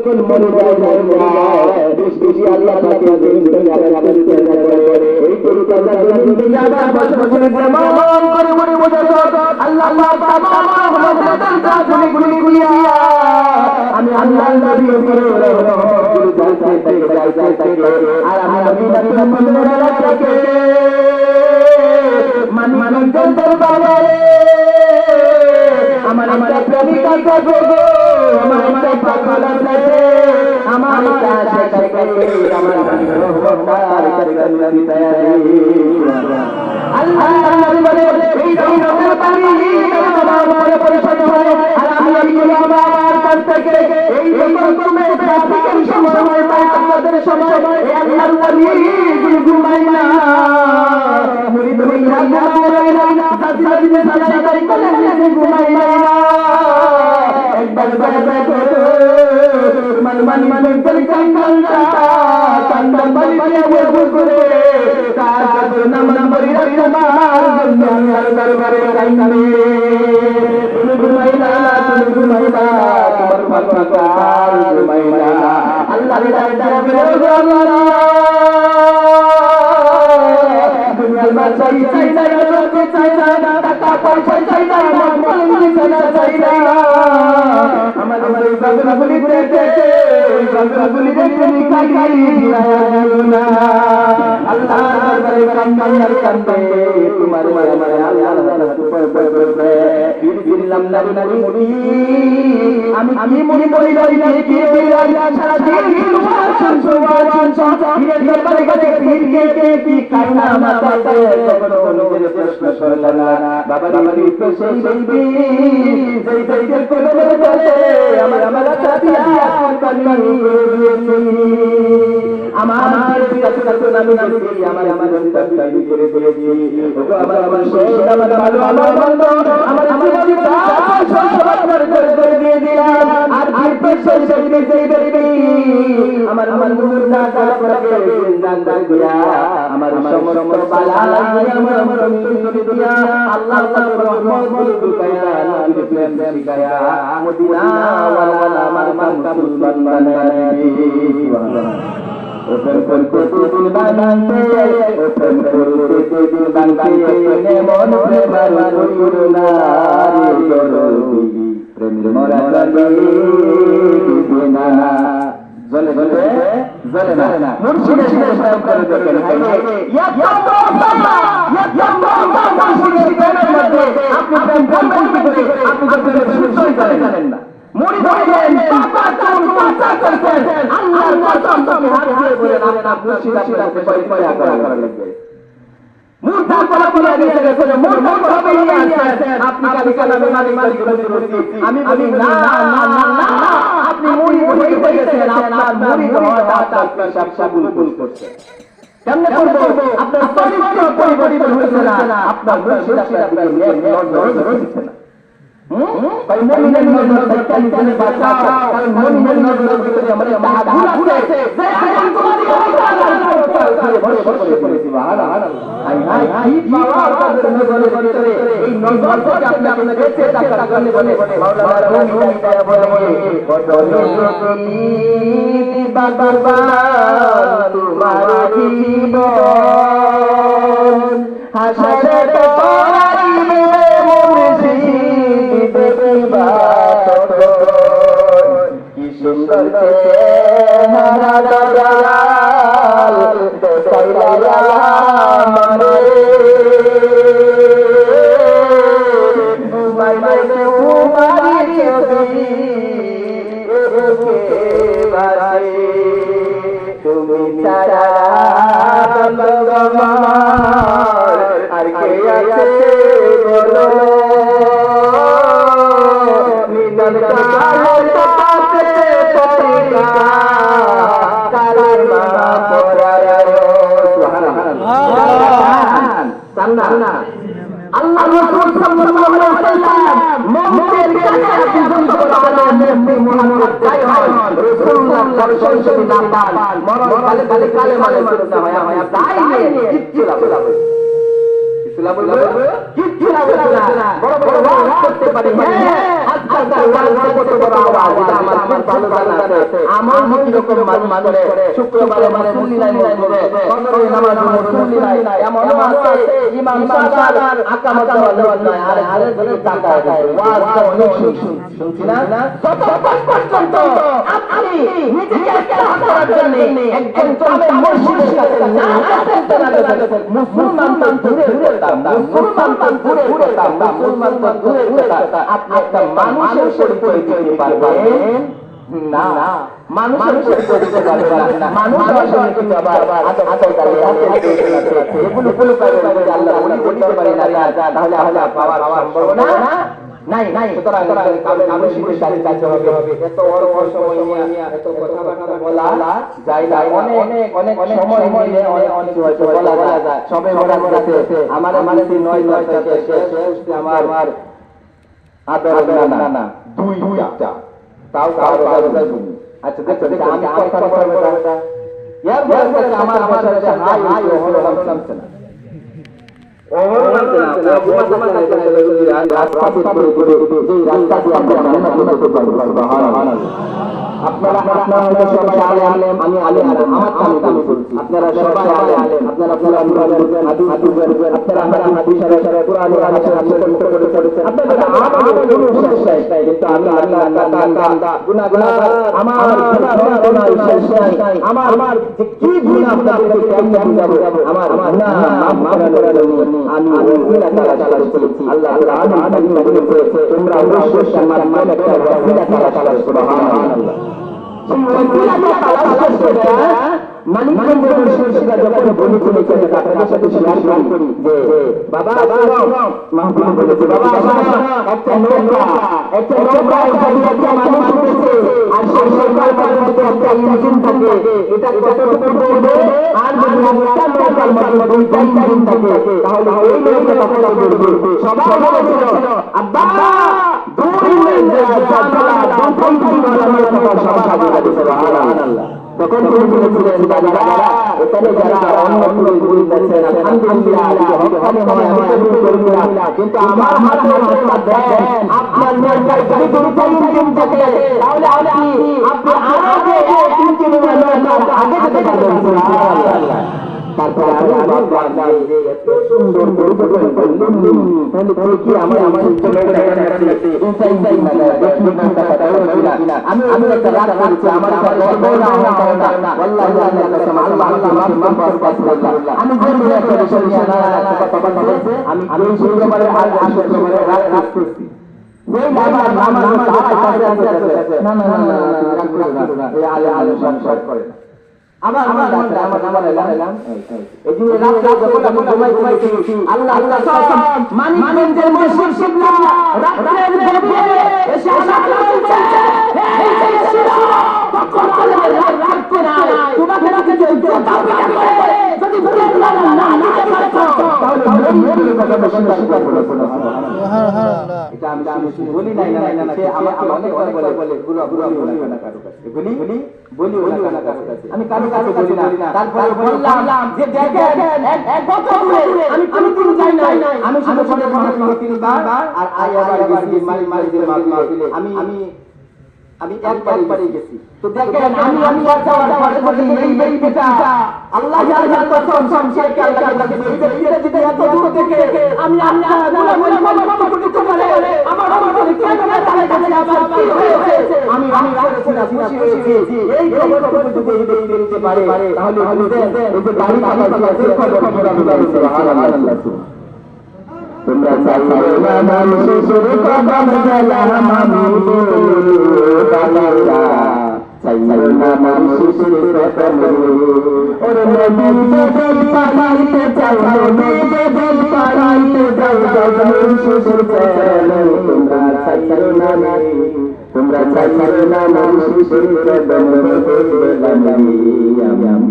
যখন মনে যায় বেশি আল্লাহ তাকে জমিন থেকে এই পরিকল্পনা জমিন থেকে আবার বছর বছর প্রমাণ করে মনে বোঝা আল্লাহ আল্লাহ আমি আল্লাহ নবী করে আর আমি নবী থেকে মানুষ দরবারে আমার একটা প্রেমিকা করবো আমার একটা পাগল আছে আমার কাছে করে আমার আল্লাহ নবী বলে এই রকমের পানি আমার মনে পরিশোধ হয় আর আমি আমার কাছ থেকে এই রকমের ট্রাফিকের সময় পাই আপনাদের সময় এই আল্লাহর ওলি ঘুমাই না মুরিদ হইয়া ঘুমাই না সাথী সাথী সালাই করে ঘুমাই না একবার মান করে কাঙ্গালটা কাঙ্গাল বালিয়া করে তারপর নাম বলি আমার দুনিয়ার দরবারে কাঙ্গালে তুমি ঘুমাইলা তোমার পাকাল ঘুমাইলা আল্লাহর দরবারে দুনিয়ার বাদশাহী চাই না টাকা পয়সা চাই না মন চাই না আমাদের বাবুলি দেখে বাবুলি দেখে কালি না আল্লাহর দরবারে কান্দে তোমার আমার আল্লাহ দিলাম নারী মুড়ি আমি মুড়ি বলি কি সারা দিন দরবারে গেছে কি কারণ আমাদের কোনো প্রশ্ন করল না বাবা সেই বলে আমার সাথিয়া আমার কাছে আমি আমার করে দিয়েছি আমার সেই আমার ভালো আমার বন্ধু আমার করে দিয়ে দিলাম আর আমার মুর্দা করে দিয়া আমার সমস্ত বালা আমার দিয়া আল্লাহ রহমত দুকায়া নবীর প্রেম শিখায়া মদিনা ওয়ালা আমার মুসলমান বানাই সুবহানাল্লাহ ওপর করতে দিল বানাতে ওপর করতে দিল বানাতে মন প্রেমার করুণা প্রেমের মরা কালি দিনা জলে না মুর্শিদের সাথে করে দেখেন ইয়া মুর্শিদের প্রেমের মধ্যে আপনি প্রেম করবেন কি করে আপনি যখন জানেন না মুড়ি ধরেন পাতা করছেন আল্লাহর কসম তুমি হাত দিয়ে বলেন আপনার মুর্শিদ আপনাকে পরিচয় করা লাগবে মুর্দা করে গেছে মুর্দা হবে আছেন আপনি কালি কালামে মালিক আমি বলি না আপনি মুড়ি হয়ে গেছেন আপনার মুড়ি হওয়াটা আপনার সব ভুল করছে কেমনে করব আপনার চরিত্র পরিবর্তন হয়েছে না আপনার মুর্শিদ আপনাকে নজর দিচ্ছে না ভাই মুমিনের নজর থেকে বাঁচাও কারণ মুমিনের নজর থেকে আমরা ভুল আছে যে আয়াত তোমাদের করে সুবহানাল্লাহ হাই বাবা আপনাদের নজরের ভিতরে এই নজর থেকে আপনাকে দেখতে টাকা করলে বলে মাওলানা রুমি দয়া বলে বদলতি বাবা তোমার জীবন হাসরে পড়াইবে মুর্শিদ কি সুন্দর চেহারা দয়াল দেখাইলা আমারে ঘুমাইলে ঘুমারি ছবি তুমি ছাড়া আমার আর কে আছে বলো মিলন কালে পাতে পরিকা কালিমা পড়ায়ো সুবহানাল্লাহ আল্লাহ রাসূল সাল্লাল্লাহু আলাইহি ওয়াসাল্লাম মুমিনের কাছে একজন মুমিন মুহাম্মদ তাই হয় রাসূলুল্লাহ সাল্লাল্লাহু না পান মরণ কালে কালেমা পড়তে হয় তাই কিচ্ছু লাভ কিচ্ছু না বড় বড় ওয়াজ করতে পারি আজকালকার ওয়াজ কত বড় আওয়াজ এটা আমার ভালো জানা আছে আমার কি রকম মানুষ করে শুক্রবারে মুসল্লি নাই মসজিদে ফজরের নামাজ মুসল্লি নাই এমন আছে ইমাম সাহেব আকামত দেওয়ার নাই আরে দিকে তাকায় ওয়াজ অনেক শুনছি না ততক্ষণ পর্যন্ত আপনি নিজেকে ইসলাম করার জন্য একজন তবে মুর্শিদের কাছে না আসতে না মুসলমান তো দূরে করতাম মুসলমান তো দূরে করতাম মুসলমান তো দূরে করতাম আপনি একটা মানুষের পরিচয় দিতে পারবেন না মানুষের পরিচয় দিতে পারবেন না মানুষ আসলে কিন্তু আবার আদর করে এগুলো ফুল করে আল্লাহ উনি বলতে পারি না তাহলে পাওয়ার সম্ভব না নাই সুতরাং কামেল মুর্শিদের কাছে হবে এত অল্প সময় নিয়ে এত কথাবার্তা বলা যায় না অনেক সময় নিয়ে অনেক হয়তো বলা যায় সবে বলা যাচ্ছে আমার নয় থেকে শেষ আমার আদর না দুইটা তাও আচ্ছা দেখো আমি কথা বলবো ইয়ার বলতে আমার সাথে হাই হলো নামছে না আপনারা সবাই আলেম আমি আলেম আমার কাম করছি আপনারা সবাই আলেম আপনারা আমার কি গুনাহ আপনাদেরকে কেমনে বুঝাবো আমার মাফ করার জন্য আমি ওসিলা তালাশ করেছি আল্লাহ কোরআন বলেছে তোমরা অবশ্যই আমার মনে একটা ওসিলা তালাশ করো সুবহানাল্লাহ সেই ওসিলা তালাশ করতে মানিকগঞ্জ মুর্শিদা যখন বলি চলেছে আপনাদের সাথে শেয়ার করি যে বাবা মাহবুব বলেছে বাবা একটা নৌকা একটা মানুষ উঠেছে আর সেই নৌকার মধ্যে একটা ইঞ্জিন থাকে এটা কতটুকু পড়বে আর যদি একটা নৌকার মধ্যে দুইটা ইঞ্জিন থাকে তাহলে এই নৌকাটা কত পড়বে সবাই বলেছিল আব্বা দুই জানলা দুই ইঞ্জিন সবাই বলেছে সুবহানাল্লাহ তখন তিনি বলেছিলেন দাদা এখানে যারা অন্য কোনো ভুল করছেন আলহামদুলিল্লাহ হকানি হয় আমি করি না কিন্তু আমার হাতে হাত দেন আপনার নৌকায় যদি দুটো ইঞ্জিন থাকে তাহলে আপনি আগে ইঞ্জিন নৌকা আগে যেতে পারবেন সুবহানাল্লাহ তারপরে আমি বললাম যে এত সুন্দর পরিকল্পনা করলেন তাহলে কি আমার চলে গেছে ইনসাইড না দেখুন না আমি একটা রাত করেছি আমার বড় না আল্লাহ কসম আল্লাহ মাফ করুন আমি যে একটা বিষয় কথা বলতে আমি এই শুক্রবারে আর শুক্রবারে রাত করছি এই নামাজ না এই আলে সংসার করে আবার এলাম এই যে রাতে যখন আমি ঘুমাইছি আল্লাহ কসম মানিকগঞ্জের মুর্শিদরা রাতের ভেবে এসে আল্লাহ বলছে এই যে শিশু তখন আল্লাহ রাত করে তোমাকে রাতে যে তাবিয়া করে যদি বলে না নিতে পারছো তাহলে মনের কথা স্বীকার করো সুবহানাল্লাহ এটা আমি বলি নাই সে আমাকে অনেক বলে গুরু বলি না কারো কাছে বলি না কারো কাছে আমি কারো কাছে বলি না তারপরে বললাম যে দেখেন এক বছর ধরে আমি কোনদিন যাই নাই আমি শুধু তিনবার আর আবার গেছি মাহফিলে আমি একবারই গেছি তো দেখেন আমি যাওয়ার পরে এই বেটা আল্লাহ যার কসম শেরকে আল্লাহর কাছে দিতে এত দূর থেকে আমি করতে পারে আমার কেন না তার কাছে আবার কি হয়েছে আমি খুশি হয়েছি এই খবর যদি দিতে পারে তাহলে বুঝেন এই যে গাড়ি আছে খবর সুবহানাল্লাহ তোমরা চাইবে না শিশুর কদম গেলাম আমি বাবা চাইবে না শিশুর কদম ওরে নবী যদি পালাইতে চাও নবী যদি পালাইতে যাও শিশুর কদম তোমরা চাইবে না শিশুর কদম গেলাম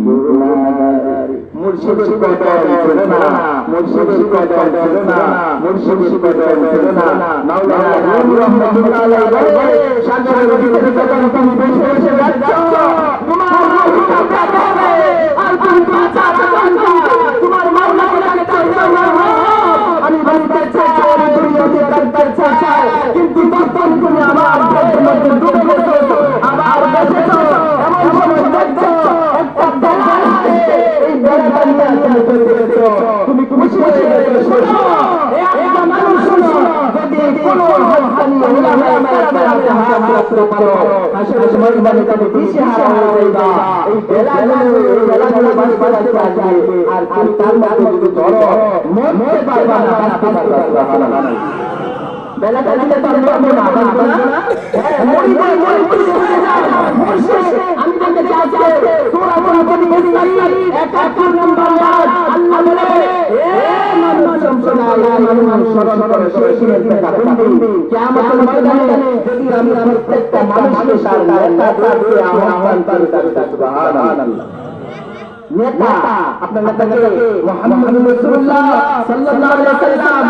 মুর্শিদের কদম ছেড়ে না মুর্শিদের কদম ছেড়ে না মুর্শিদের কদম ছেড়ে না মাওলানা রুম রহমাতুল্লাহ আলাইহি সাগরের ভিতরে যখন তুমি বসে যাচ্ছ তোমার রূহটা কাঁদবে আর তুমি বাঁচা তোমার মাওলানা কাছে চাইছো না রাখতে পারো হাসরের ময়দানে তুমি দিশেহারা হয়ে যাবা এই বেলাগুলো বাঁচতে থাকবে আর তার মধ্যে যদি ধরো মরতে পারবা না বাঁচতে পারবা সুবহানাল্লাহ বেলা বেলাতে তো মরবো না বাঁচবো না মরিবে আমি তোমাকে চাচ্ছি সূরা মুনাফিকুন 71 নম্বর আয়াত আল্লাহ বলে হে মানুষ সম্প্রদায় মানুষ স্মরণ করে শহীদের থাকবে কিয়ামতের ময়দানে যদি আমি প্রত্যেকটা মানুষকে সারা একটা দিয়ে আহ্বান করি সুবহানাল্লাহ নেতা আপনার নেতাকে মুহাম্মদ রাসূলুল্লাহ সাল্লাল্লাহু আলাইহি ওয়াসাল্লাম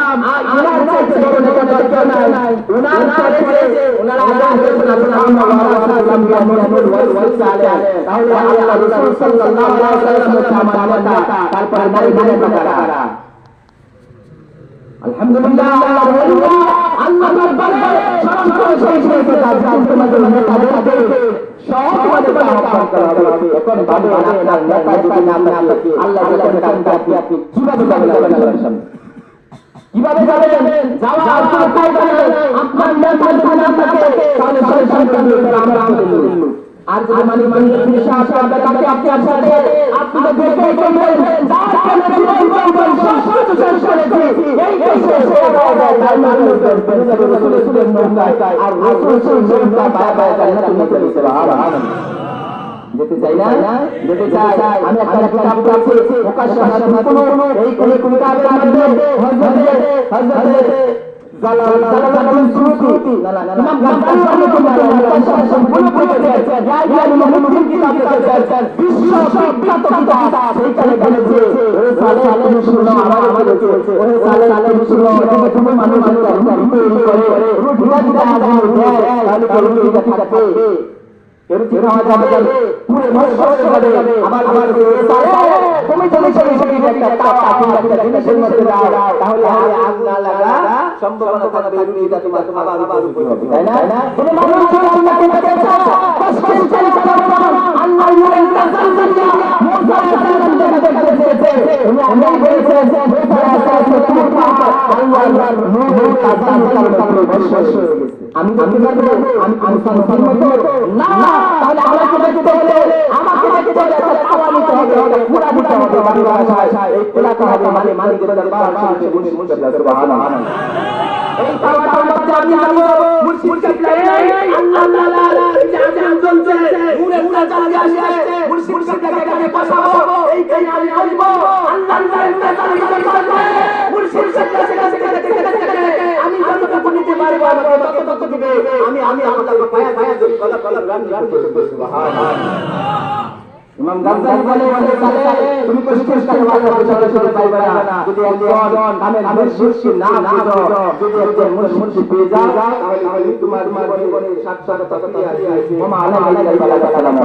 ওনার চাইতে বড় নেতা নাই ওনার চাইতে ওনার আগে হয়েছেন আপনার মুহাম্মদ ওয়াল সালেহ তাহলে আল্লাহ রাসূল সাল্লাল্লাহু আলাইহি ওয়াসাল্লাম হচ্ছে আমার নেতা তারপর নেতা আলহামদুলিল্লাহ আল্লাহ দরবারে স্মরণ করে শহীদের কাজ তোমাদের নেতা দেখে সহজভাবে আহ্বান করা হবে এখন ভাবে আপনার নেতা যদি নাম থাকে আল্লাহ যখন ডাকবে আপনি কিভাবে যাবেন কিভাবে যাবেন যাওয়ার কোনো কায়দা নেই আপনার নেতা যদি নাম থাকে তাহলে সরাসরি আমরা আর যদি মালিকের দিশা আছে আপনার কাছে আপনি আপনাদের আপনি তো দেখে করবেন যার কারণে জীবন করবেন সব শেষ করেছি এই দেশে সেবা দেয় তাই মানুষ করবেন রাসূলের নৌকায় আর রাসূল নৌকা বাবা জান্নাত নিতে সুবহানাল্লাহ যেতে চাই না যেতে চাই আমি একটা কিতাব পড়ছি প্রকাশ্য ভাষায় কোনো এই কিতাবের মধ্যে হযরত জালালুল সুয়ুতি ইমাম গাজ্জালি রাহিমাহুল্লাহ সম্পূর্ণ বলে দিয়েছেন ইয়া মুমিন কিতাব লিখেছেন বিশ্ব বিখ্যাত কিতাব সেইখানে বলেছে ওরে সালে তুমি শুনো আমাকে বলেছে ওরে সালে তুমি শুনো তুমি মানুষ তৈরি করে রুটিটা দিতে আদায় দেয় তাহলে পরিচিত থাকবে এর চিন্তা যাবে পুরো নষ্ট হয়ে যাবে আমার তুমি চলে একটা তাওয়া একটা জিনিসের মধ্যে দাও তাহলে আগ না লাগা সম্ভাবনা থাকবে রুটিটা তোমার আবার উপর হবে তাই না তুমি মানুষের আল্লাহকে দেখেছো কষ্ট করে আল্লাহ মুসা দেখেছে তুমি আমি বলেছে আল্লাহর নূরের কাজান কালো বর্ষা আমি দেখতে পারবো আমি মুসার মতো না তাহলে আমাকে দেখতে হলে তাওয়া নিতে হবে পুরা দিতে হবে বাংলা ভাষায় এই পুরাতে হবে মানে মালিকের দরবার শুনে গুণে মুর্শিদ সুবহানাল্লাহ এই তাওয়াটার মধ্যে আমি যাব মুর্শিদ কাবলাই আল্লাহ লা জান চলছে নূরে পুরা জ্বালিয়ে আসছে মুর্শিদ কাবলাকে বসাবো এই কানে আমি আসব আল্লাহর নামে করবে মুর্শিদ কাবলা আমি যতটুকু নিতে পারবো আমাকে ততটুকু দিবে আমি আল্লাহর পায়া ধরে গলা রান সুবহানাল্লাহ ইমাম গাজ্জালি বলে সালে তুমি কষ্ট করে আল্লাহর পাইবা না যদি একজন নামের মুর্শিদ না বুঝো যদি একজন মুর্শিদ পেয়ে যাও তাহলে তোমার জীবনে সাত সাত তত আছে ওমা আলাইহি ওয়া সাল্লাম